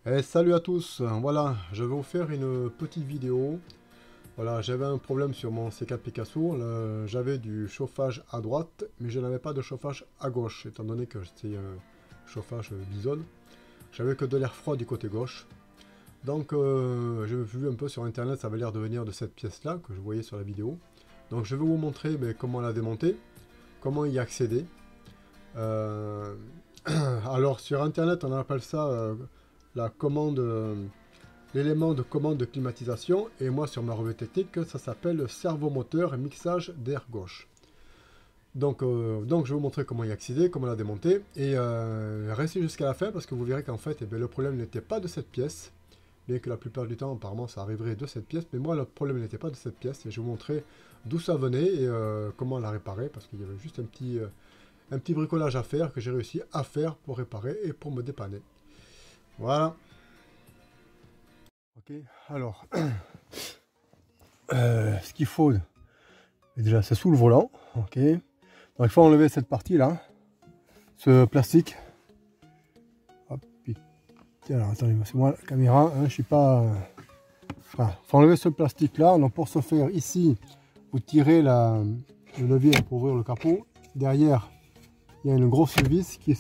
Et salut à tous, voilà, je vais vous faire une petite vidéo. Voilà, j'avais un problème sur mon C4 Picasso, j'avais du chauffage à droite, mais je n'avais pas de chauffage à gauche, étant donné que c'était un chauffage Bison. J'avais que de l'air froid du côté gauche. Donc j'ai vu un peu sur internet, ça avait l'air de venir de cette pièce-là, que je voyais sur la vidéo. Donc je vais vous montrer comment la démonter, comment y accéder. Alors sur internet on appelle ça la commande, l'élément de commande de climatisation, et moi sur ma revue technique ça s'appelle servomoteur mixage d'air gauche. Donc je vais vous montrer comment y accéder, comment la démonter, et restez jusqu'à la fin parce que vous verrez qu'en fait le problème n'était pas de cette pièce, bien que la plupart du temps apparemment ça arriverait de cette pièce, mais moi le problème n'était pas de cette pièce, et je vais vous montrer d'où ça venait et comment la réparer, parce qu'il y avait juste un petit bricolage à faire que j'ai réussi à faire pour réparer et pour me dépanner. Voilà. Ok, alors, ce qu'il faut, déjà c'est sous le volant, ok. Donc il faut enlever cette partie là, ce plastique. Hop, alors attendez, c'est moi la caméra, hein, je suis pas... Voilà, il faut enlever ce plastique là, donc pour ce faire ici, vous tirez le levier pour ouvrir le capot. Derrière, il y a une grosse vis qui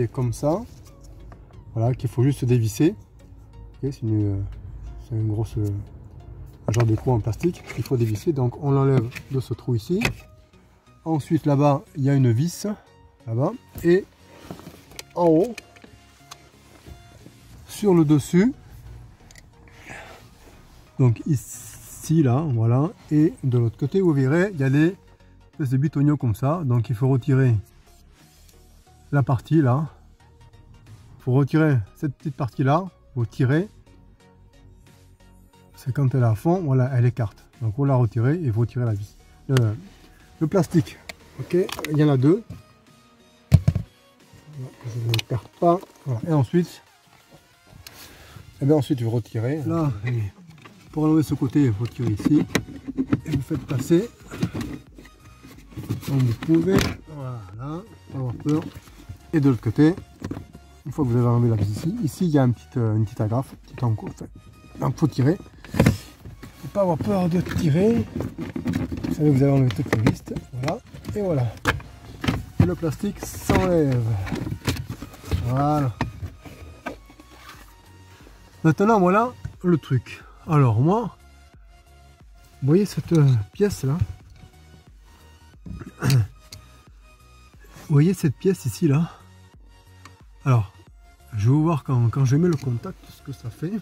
est comme ça, voilà, qu'il faut juste dévisser. Okay, c'est une grosse, un genre de trou en plastique qu'il faut dévisser, donc on l'enlève de ce trou ici. Ensuite là-bas il y a une vis là-bas, et en haut sur le dessus, donc ici là, voilà, et de l'autre côté vous verrez il y a des espèces de bitoniaux comme ça, donc il faut retirer la partie là, il faut retirer cette petite partie là, vous tirez. C'est quand elle est à fond, voilà, elle écarte. Donc on l'a retiré et il faut retirer la vis. Le plastique, ok, il y en a deux. Je ne le perds pas. Voilà. Et ensuite, vous retirez. Là, pour enlever ce côté, vous retirez ici. Et vous faites passer. Comme vous pouvez. Voilà, pas avoir peur. Et de l'autre côté, une fois que vous avez enlevé la vis ici, il y a une petite agrafe, un petit encours. Donc il faut tirer. Faut pas avoir peur de tirer. Vous savez, vous avez enlevé toute la vis. Voilà. Et voilà. Et le plastique s'enlève. Voilà. Maintenant, voilà le truc. Alors moi, vous voyez cette pièce là. Vous voyez cette pièce ici là. Alors, je vais vous voir quand je mets le contact ce que ça fait.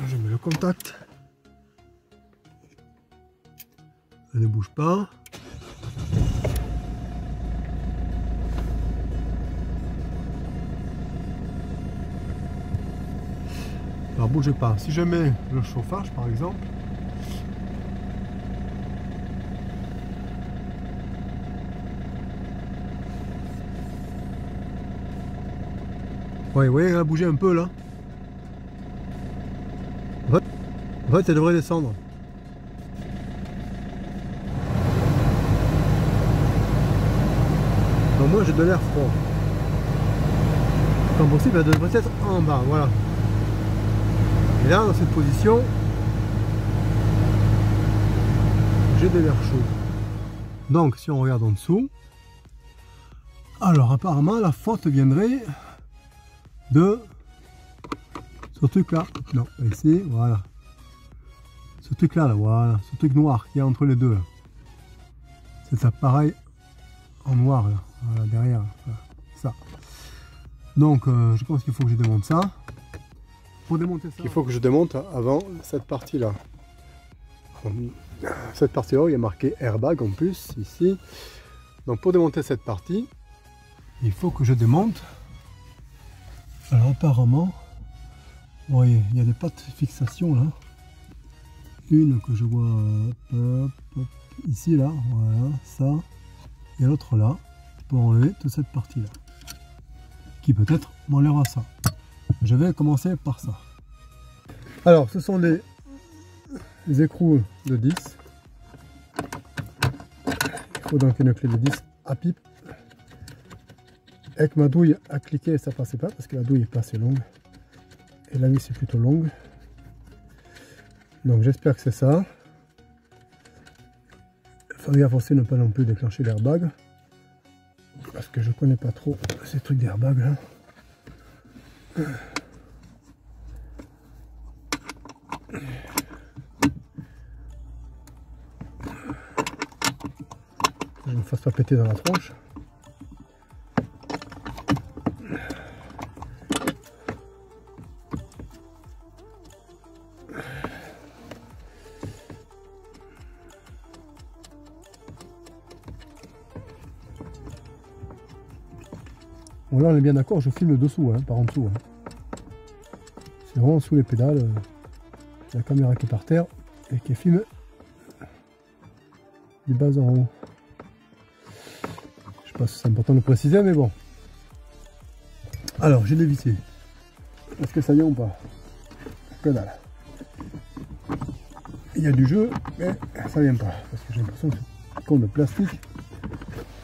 Je mets le contact. Ça ne bouge pas. Alors bougez pas. Si je mets le chauffage par exemple, ouais, vous voyez, elle a bougé un peu là. En fait, elle devrait descendre. Donc moi j'ai de l'air froid. Comme possible, elle devrait être en bas, voilà. Et là, dans cette position, j'ai de l'air chaud. Donc si on regarde en dessous, alors apparemment la faute viendrait de ce truc là. Non, ici, voilà. Ce truc là, voilà, ce truc noir qui est entre les deux. Cet appareil en noir là, voilà, derrière, voilà, ça. Donc je pense qu'il faut que je démonte ça. Pour démonter ça, il faut que je démonte avant cette partie là. Cette partie là, il y a marqué airbag en plus ici. Donc pour démonter cette partie, il faut que je démonte. Alors apparemment, vous voyez, il y a des pattes de fixation là. Une que je vois ici là, voilà, ça, et l'autre là, pour enlever toute cette partie là, qui peut-être m'enlèvera ça. Je vais commencer par ça. Alors ce sont les écrous de 10. faut donc une clé de 10 à pipe. Avec ma douille à cliquer, ça passait pas parce que la douille est pas assez longue. Et la vis est plutôt longue. Donc j'espère que c'est ça. Il faut gaffe aussi ne pas non plus déclencher l'airbag. Parce que je connais pas trop ces trucs d'airbag là. Je ne me fasse pas péter dans la tronche. Bon là on est bien d'accord, je filme dessous, hein, par en dessous. Hein. C'est vraiment sous les pédales. La caméra qui est par terre et qui filme du bas en haut. Je sais pas si c'est important de préciser, mais bon. Alors j'ai dévissé. Est-ce que ça vient ou pas? Que dalle. Il y a du jeu, mais ça vient pas. Parce que j'ai l'impression que ce con de plastique,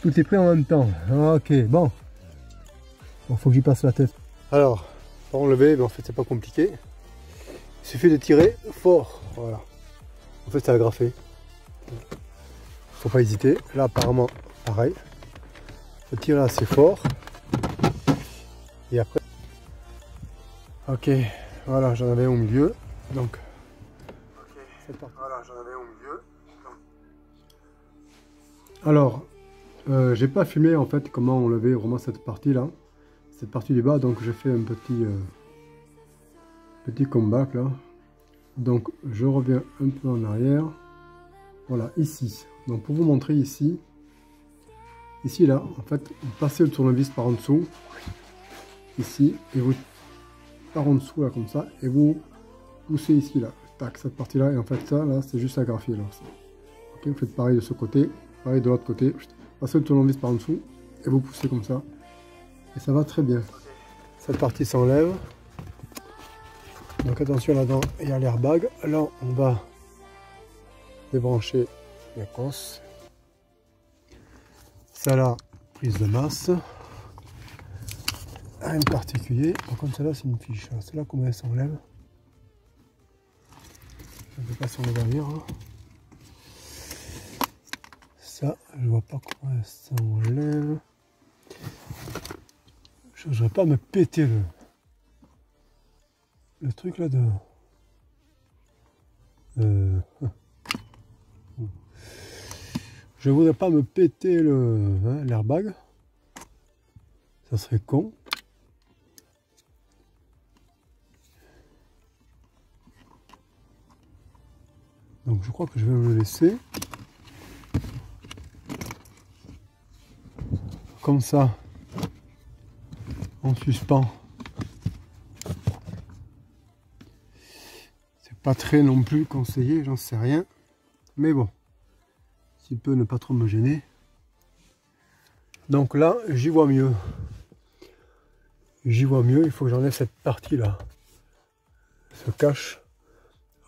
tout est pris en même temps. Ok, bon. Bon, faut que j'y passe la tête. Alors, pour enlever, mais en fait c'est pas compliqué. Il suffit de tirer fort. Voilà. En fait c'est agrafé. Faut pas hésiter. Là apparemment pareil. Faut tirer assez fort. Et après. Ok, voilà, j'en avais un au milieu. Donc. Voilà, j'en avais un au milieu. Alors, j'ai pas filmé en fait comment enlever vraiment cette partie là. Cette partie du bas, donc j'ai fait un petit comeback là. Donc je reviens un peu en arrière. Voilà, ici. Donc pour vous montrer ici. Ici là, en fait, vous passez le tournevis par en dessous. Ici, et vous par en dessous là comme ça. Et vous poussez ici là. Tac, cette partie là. Et en fait ça là, c'est juste agrafé là. Ok, vous faites pareil de ce côté. Pareil de l'autre côté. Passez le tournevis par en dessous. Et vous poussez comme ça. Et ça va très bien. Cette partie s'enlève. Donc attention là-dedans, il y a l'airbag. Là, on va débrancher la cosse. Ça là, prise de masse. Rien de particulier. Par contre, celle-là, c'est une fiche. Celle-là, comment elle s'enlève? Je ne sais pas si on va derrière. Hein. Ça, je vois pas comment elle s'enlève. Je n'oserais pas me péter le truc là de... Je voudrais pas me péter l'airbag. Ça serait con. Donc je crois que je vais le laisser. Comme ça. En suspens. C'est pas très non plus conseillé, j'en sais rien. Mais bon. S'il peut ne pas trop me gêner. Donc là, j'y vois mieux. J'y vois mieux, il faut que j'enlève cette partie là. Ce cache.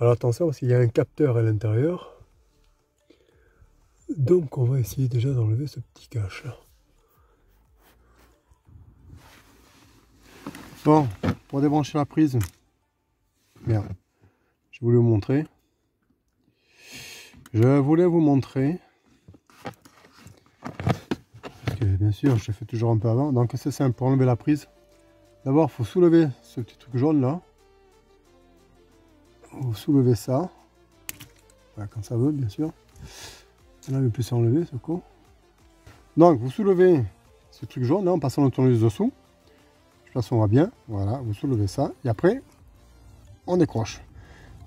Alors attention parce qu'il y a un capteur à l'intérieur. Donc on va essayer déjà d'enlever ce petit cache là. Bon, pour débrancher la prise. Merde. Je voulais vous montrer. Parce que bien sûr, je le fais toujours un peu avant. Donc c'est simple, pour enlever la prise. D'abord, il faut soulever ce petit truc jaune là. Vous soulevez ça. Voilà, quand ça veut, bien sûr. Là, il ne veut plus s'enlever, ce con. Donc, vous soulevez ce truc jaune là en passant le tournevis dessous. De toute façon, on va bien. Voilà, vous soulevez ça. Et après, on décroche.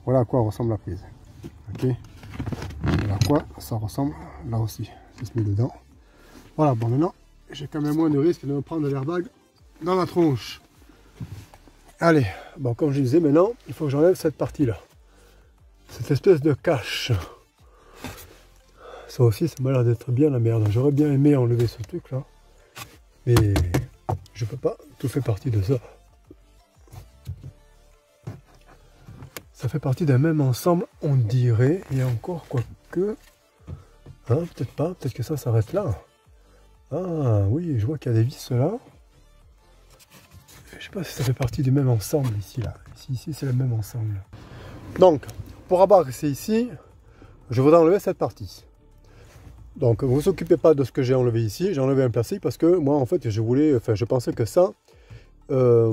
Voilà à quoi ressemble la prise. Ok. Voilà à quoi ça ressemble là aussi. Ça se met dedans. Voilà, bon, maintenant, j'ai quand même moins de risque de me prendre l'airbag dans la tronche. Allez, bon, comme je disais, maintenant, il faut que j'enlève cette partie-là. Cette espèce de cache. Ça aussi, ça m'a l'air d'être bien la merde. J'aurais bien aimé enlever ce truc-là. Mais je peux pas. Tout fait partie de ça. Ça fait partie d'un même ensemble, on dirait. Et encore, quoique... Hein, peut-être pas, peut-être que ça s'arrête là. Ah oui, je vois qu'il y a des vis là. Je sais pas si ça fait partie du même ensemble ici là. Ici c'est le même ensemble. Donc, pour abaisser ici, je voudrais enlever cette partie. Donc, vous vous occupez pas de ce que j'ai enlevé ici. J'ai enlevé un plastique parce que moi en fait je pensais que ça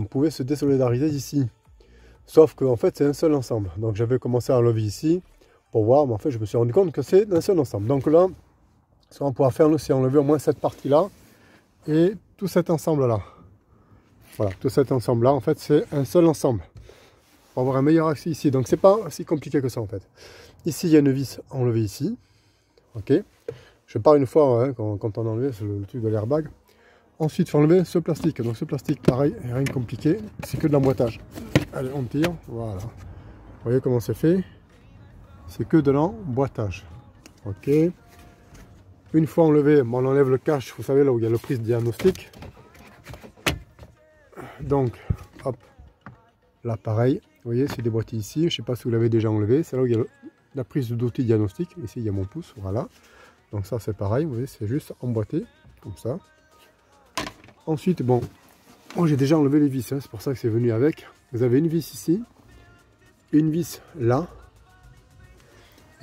pouvait se désolidariser d'ici. Sauf que en fait c'est un seul ensemble. Donc j'avais commencé à enlever ici pour voir, mais en fait je me suis rendu compte que c'est un seul ensemble. Donc là, ce qu'on va pouvoir faire nous, c'est enlever au moins cette partie là et tout cet ensemble là. Voilà, tout cet ensemble là en fait c'est un seul ensemble. Pour avoir un meilleur accès ici. Donc c'est pas si compliqué que ça en fait. Ici il y a une vis à enlever ici. Ok. Je pars une fois hein, quand on a enlevé le truc de l'airbag. Ensuite il faut enlever ce plastique. Donc ce plastique pareil, rien de compliqué, c'est que de l'emboîtage. Allez on tire, voilà. Vous voyez comment c'est fait? C'est que de l'emboîtage. Ok. Une fois enlevé, on enlève le cache, vous savez là où il y a le prise diagnostic. Donc, hop, là pareil, vous voyez c'est déboîté ici, je ne sais pas si vous l'avez déjà enlevé, c'est là où il y a la prise d'outil diagnostic, ici il y a mon pouce, voilà. Donc ça c'est pareil, vous voyez c'est juste emboîté, comme ça. Ensuite, bon, moi j'ai déjà enlevé les vis, hein, c'est pour ça que c'est venu avec. Vous avez une vis ici, une vis là,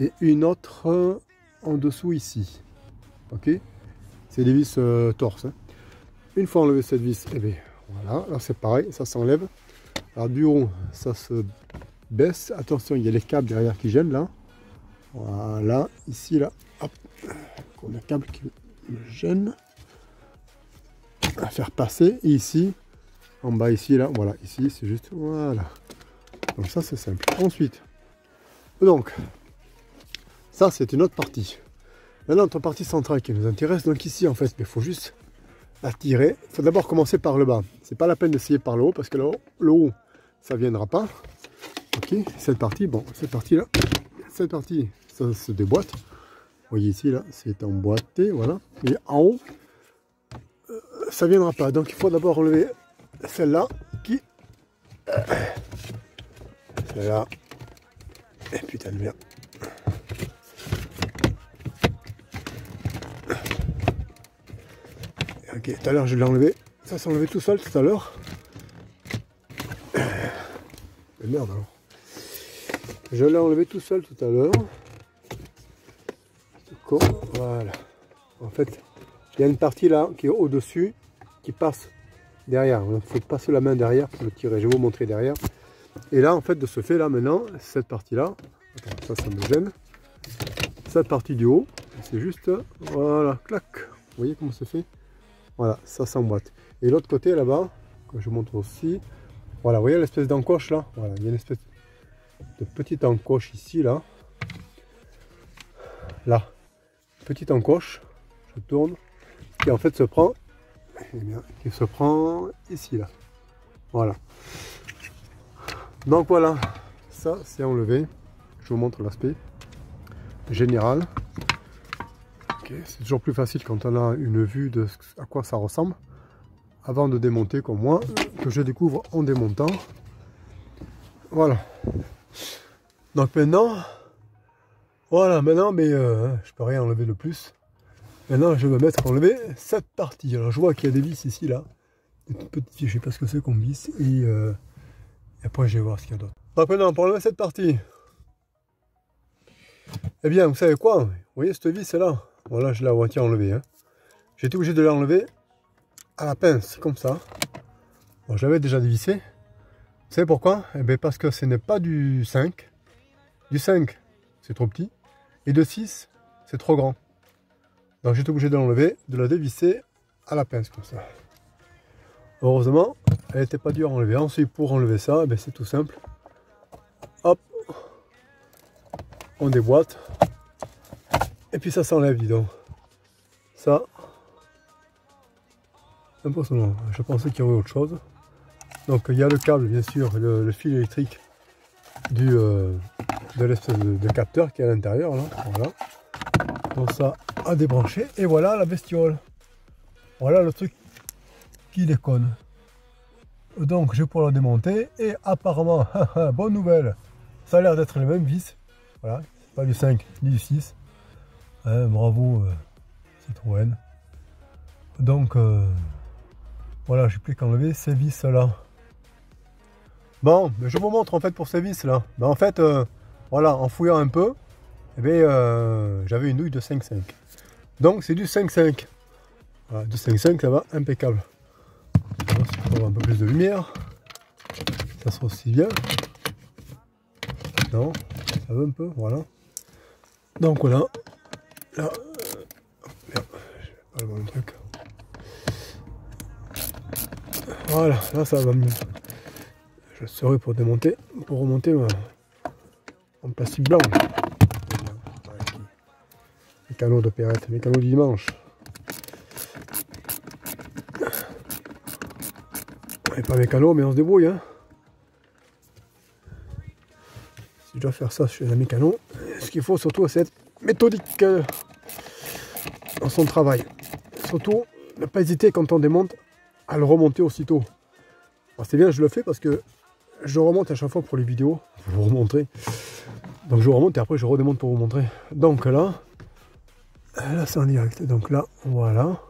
et une autre en dessous ici. Ok, c'est des vis torse. Hein. Une fois enlevé cette vis, eh bien, voilà, là c'est pareil, ça s'enlève. Alors du haut, ça se baisse. Attention, il y a les câbles derrière qui gênent là. Voilà, ici là, hop, on a un câble qui me gêne à faire passer. Et ici, en bas ici là, voilà, ici c'est juste, voilà. Donc ça c'est simple. Ensuite, donc, ça c'est une autre partie. Maintenant, notre partie centrale qui nous intéresse, donc ici en fait, il faut juste la tirer. Il faut d'abord commencer par le bas. C'est pas la peine d'essayer par le haut parce que le haut, ça viendra pas. Ok, cette partie, bon, cette partie là, ça se déboîte. Vous voyez ici là, c'est emboîté, voilà. Et en haut, ça viendra pas. Donc il faut d'abord enlever celle-là qui, celle-là, et putain de merde. Ok, tout à l'heure je l'ai enlevé. Ça s'est enlevé tout seul tout à l'heure. Mais merde alors. Je l'ai enlevé tout seul tout à l'heure. Voilà. En fait, il y a une partie là qui est au-dessus, qui passe derrière. Il faut passer la main derrière pour le tirer. Je vais vous montrer derrière. Et là, en fait, de ce fait là maintenant, cette partie-là, ça me gêne. Cette partie du haut, c'est juste, voilà, clac. Vous voyez comment c'est fait? Voilà, ça s'emboîte. Et l'autre côté là-bas, que je montre aussi, voilà, vous voyez l'espèce d'encoche là? Voilà, il y a une espèce de petite encoche ici, là. Là, petite encoche, je tourne, qui en fait se prend, eh bien, qui se prend ici, là. Voilà. Donc voilà, ça c'est enlevé. Je vous montre l'aspect général. Okay, c'est toujours plus facile quand on a une vue de à quoi ça ressemble avant de démonter comme moi, que je découvre en démontant. Voilà. Donc maintenant, voilà, maintenant, mais je peux rien enlever de plus. Maintenant, je vais me mettre à enlever cette partie. Alors je vois qu'il y a des vis ici, là. Des toutes petites vis, je sais pas ce que c'est comme vis. Et après, je vais voir ce qu'il y a d'autre. Donc maintenant, pour enlever cette partie, eh bien, vous savez quoi? Vous voyez cette vis là? Voilà, je l'ai à moitié enlevée. Hein. J'ai été obligé de l'enlever à la pince, comme ça. Bon, j'avais déjà dévissé. Vous savez pourquoi? Eh bien, parce que ce n'est pas du 5. Du 5, c'est trop petit. Et de 6, c'est trop grand. Donc j'étais obligé de l'enlever, de la dévisser à la pince, comme ça. Heureusement, elle n'était pas dure à enlever. Ensuite, pour enlever ça, eh c'est tout simple. Hop, on déboîte. Et puis ça s'enlève, dis donc. Ça, impressionnant. Je pensais qu'il y aurait autre chose. Donc il y a le câble, bien sûr, le fil électrique de l'espèce de capteur qui est à l'intérieur, là. Voilà. Donc ça à débrancher. Et voilà la bestiole. Voilà le truc qui déconne. Donc je vais pouvoir la démonter. Et apparemment, bonne nouvelle, ça a l'air d'être les mêmes vis. Voilà, c'est pas du 5 ni du 6. Hein, bravo Citroën. Donc voilà, j'ai plus qu'à enlever ces vis là. Bon, mais je vous montre en fait pour ces vis là. Ben, en fait, voilà, en fouillant un peu, eh bien, j'avais une douille de 5,5. Donc c'est du 5,5. Voilà, du 5,5 ça va impeccable. Alors, si je peux avoir un peu plus de lumière, ça sera aussi bien. Non, ça va un peu, voilà. Donc voilà, là, merde, je vais pas le bon truc. Voilà, là ça va mieux. Je serai pour démonter, pour remonter en plastique blanc. Les canaux de Perrette, les canaux du dimanche. On n'est pas mécano, mais on se débrouille. Hein. Si je dois faire ça chez un mécano, ce qu'il faut surtout, c'est être méthodique dans son travail. Surtout, ne pas hésiter quand on démonte à le remonter aussitôt. C'est bien, je le fais parce que je remonte à chaque fois pour les vidéos, pour vous remontrer. Donc je remonte et après je redémonte pour vous montrer. Donc là c'est en direct. Donc là, voilà.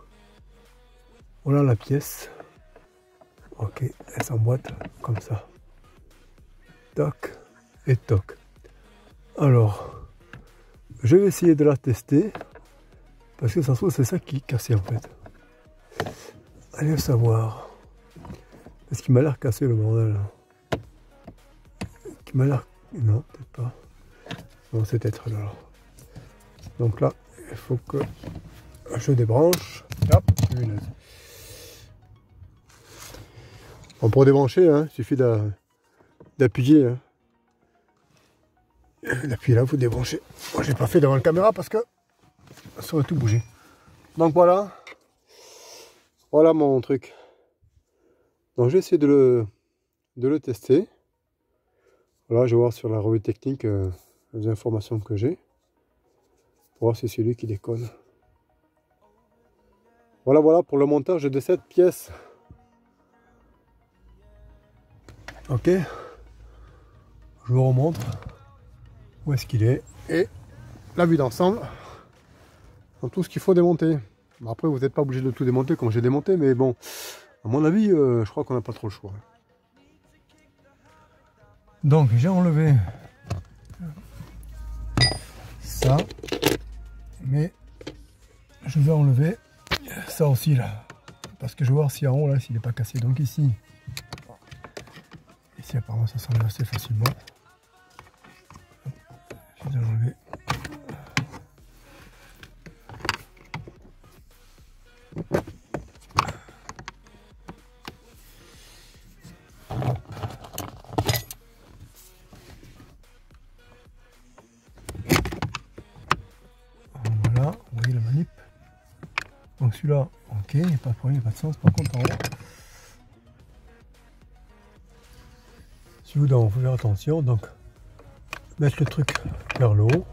Voilà la pièce. Ok, elle s'emboîte comme ça. Toc et toc. Alors, je vais essayer de la tester. Parce que ça se trouve, c'est ça qui est cassé en fait. Allez savoir. Est-ce qu'il m'a l'air cassé le bordel? Qui m'a l'air... Non, peut-être pas. Non, c'est peut-être là. Donc là, il faut que je débranche. Hop, luneuse. Bon, pour débrancher, hein, il suffit d'appuyer. Hein. D'appuyer là, vous débranchez. Moi, je l'ai pas fait devant la caméra parce que ça aurait tout bougé. Donc voilà. Voilà mon truc. Donc j'ai essayé de le tester. Voilà, je vais voir sur la revue technique les informations que j'ai. Pour voir si c'est celui qui déconne. Voilà, voilà pour le montage de cette pièce. Ok. Je vous remontre où est-ce qu'il est. Et la vue d'ensemble. Dans tout ce qu'il faut démonter. Bon, après, vous n'êtes pas obligé de tout démonter comme j'ai démonté. Mais bon, à mon avis, je crois qu'on n'a pas trop le choix. Donc, j'ai enlevé ça. Mais je vais enlever ça aussi là. Parce que je vais voir si en haut là, s'il n'est pas cassé. Donc ici. Ici apparemment ça s'enlève assez facilement. Je vais l'enlever. Voilà, vous voyez la manip. Donc celui-là, ok, il n'y a pas de problème, il n'y a pas de sens. Par contre en haut, celui-là, il faut faire attention. Donc mettre le truc vers le haut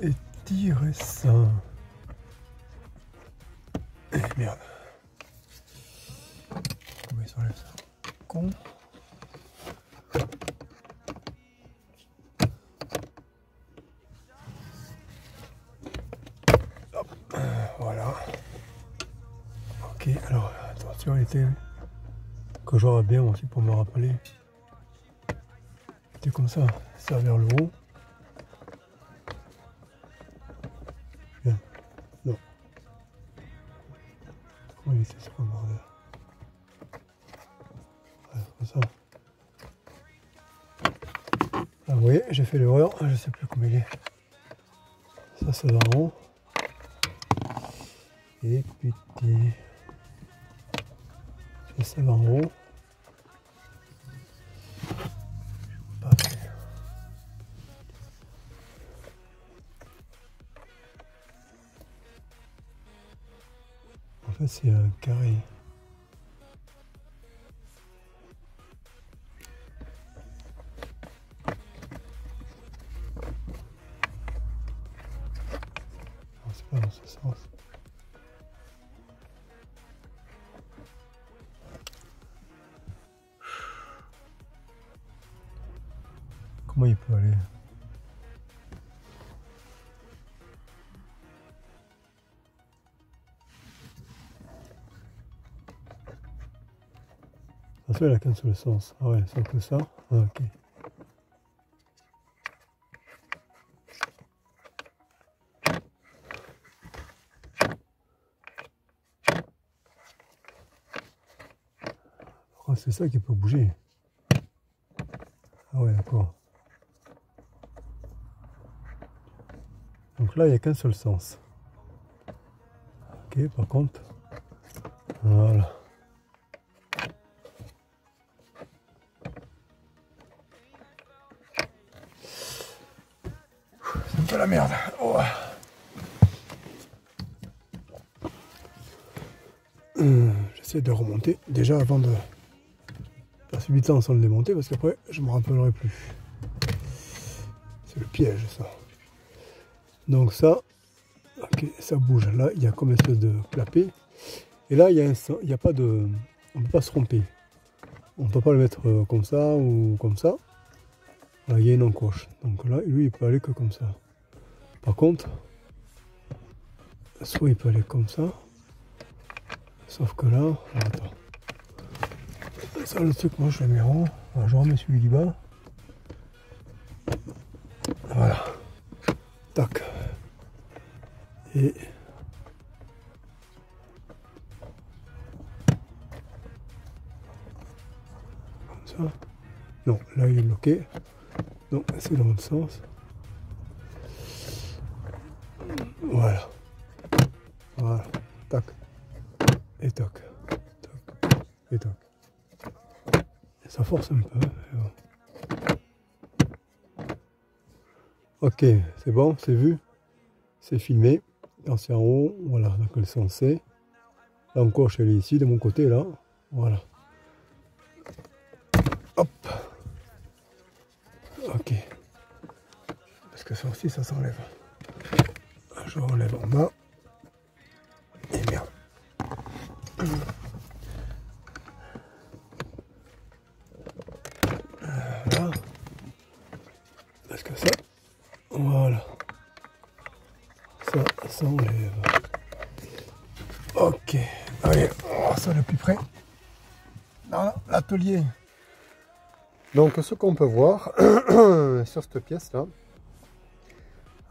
et tirer ça. Et merde. Comment il s'enlève ça? Con. Hop. Voilà. Ok, alors attention, il était que j'aurais bien aussi pour me rappeler. C'était comme ça vers le haut. Bien. Non. Comment il était ce bordel? Ouais, comme ça. Ah, vous voyez, j'ai fait l'erreur, je sais plus comment il est. Ça c'est en haut. Et petit. Ça c'est en haut. En fait c'est un carré. Non, c'est pas dans ce sens. Comment il peut aller? Ça, il a qu'un seul sens. Ah ouais, c'est que ça. Ah, ok. Oh, c'est ça qui peut bouger. Ah ouais, d'accord. Donc là, il n'y a qu'un seul sens. Ok, par contre, voilà. C'est un peu la merde. Oh. J'essaie de remonter déjà avant de passer du temps sans le démonter parce qu'après je me rappellerai plus. C'est le piège ça. Donc ça, ok, ça bouge. Là il y a comme une espèce de clapet. Et là il y a pas de, on ne peut pas se tromper. On ne peut pas le mettre comme ça ou comme ça. Là il y a une encoche. Donc là lui il peut aller que comme ça. Par contre, soit il peut aller comme ça. Sauf que là, attends. Ça le truc, moi je le mets rond. Alors, je remets celui du bas. Voilà. Tac. Et comme ça. Non, là il est bloqué. Donc c'est dans l'autre sens. Voilà. Voilà. Tac. Et tac. Tac. Et tac. Et ça force un peu. Bon. Ok, c'est bon, c'est vu. C'est filmé. Quand c'est en haut, voilà, dans quel sens c'est. L'encoche elle est ici, de mon côté là. Voilà. Hop. Ok. Parce que ça aussi, ça s'enlève. Je relève en bas. Et merde. Voilà. Parce que ça, voilà. Ça s'enlève. Ok. Allez, oh, ça le plus près. Dans l'atelier. Donc ce qu'on peut voir sur cette pièce là.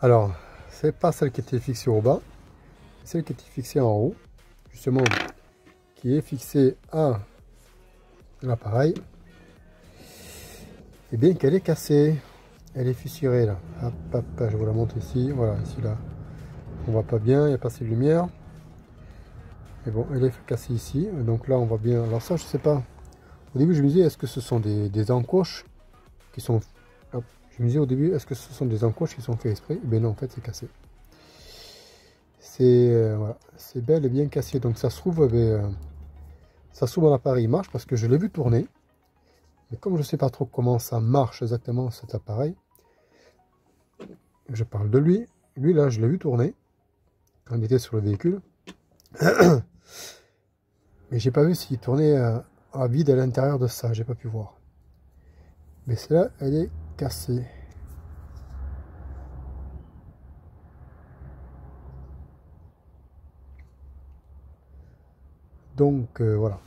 Alors, c'est pas celle qui était fixée au bas. C'est celle qui était fixée en haut. Justement, qui est fixée à l'appareil. Et bien qu'elle est cassée. Elle est fissurée là. Hop, hop, je vous la montre ici. Voilà, ici là. On voit pas bien, il n'y a pas assez de lumière. Mais bon, elle est cassée ici. Donc là, on voit bien. Alors ça, je sais pas. Au début, je me disais, est-ce que ce sont des encoches qui sont... Hop, je me disais au début, est-ce que ce sont des encoches qui sont faites exprès? Eh bien non, en fait, c'est cassé. C'est voilà, c'est bel et bien cassé. Donc ça se trouve, ça se trouve mon appareil marche parce que je l'ai vu tourner. Mais comme je ne sais pas trop comment ça marche exactement cet appareil, je parle de lui. Lui là, je l'ai vu tourner quand il était sur le véhicule. Mais j'ai pas vu s'il tournait à vide à l'intérieur de ça, j'ai pas pu voir. Mais celle-là, elle est cassée. Donc voilà.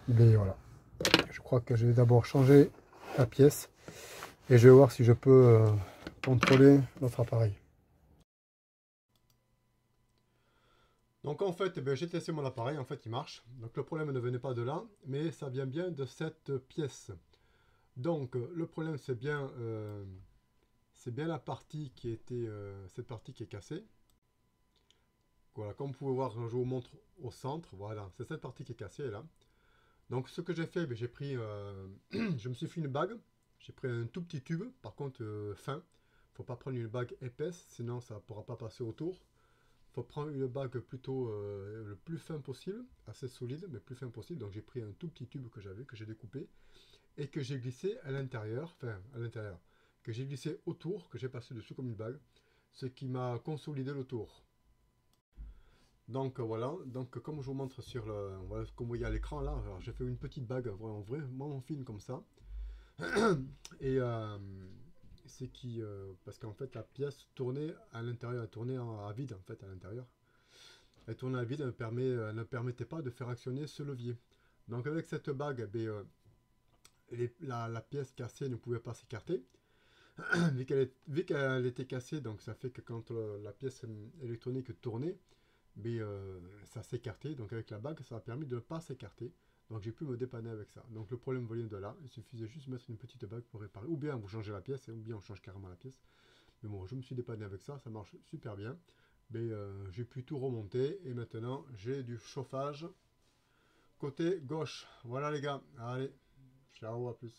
Mais voilà. Je crois que je vais d'abord changer la pièce et je vais voir si je peux contrôler notre appareil. Donc en fait, j'ai testé mon appareil, en fait il marche. Donc le problème ne venait pas de là, mais ça vient bien de cette pièce. Donc le problème c'est bien la partie qui était, cette partie qui est cassée. Voilà, comme vous pouvez voir, je vous montre au centre, voilà, c'est cette partie qui est cassée là. Donc ce que j'ai fait, j'ai pris, je me suis fait une bague, j'ai pris un tout petit tube, par contre fin. Faut pas prendre une bague épaisse, sinon ça ne pourra pas passer autour. Faut prendre une bague plutôt le plus fin possible, assez solide, mais plus fin possible. Donc j'ai pris un tout petit tube que j'avais, que j'ai découpé, et que j'ai glissé à l'intérieur, que j'ai glissé autour, que j'ai passé dessus comme une bague, ce qui m'a consolidé le tour. Donc voilà, donc comme je vous montre sur le, voilà, comme vous voyez à l'écran là, j'ai fait une petite bague vraiment fine comme ça. Et c'est qui, parce qu'en fait la pièce tournait à l'intérieur, elle tournait à vide en fait à l'intérieur. Elle tournait à vide, elle ne permettait pas de faire actionner ce levier. Donc avec cette bague, la pièce cassée ne pouvait pas s'écarter. Vu qu'elle était cassée, donc ça fait que quand la pièce électronique tournait, mais ça s'écartait. Donc avec la bague, ça a permis de ne pas s'écarter. Donc j'ai pu me dépanner avec ça. Donc le problème venait de là. Il suffisait juste de mettre une petite bague pour réparer. Ou bien vous changez la pièce, ou bien on change carrément la pièce. Mais bon, je me suis dépanné avec ça, ça marche super bien. Mais j'ai pu tout remonter et maintenant j'ai du chauffage côté gauche. Voilà les gars, allez, ciao, à plus.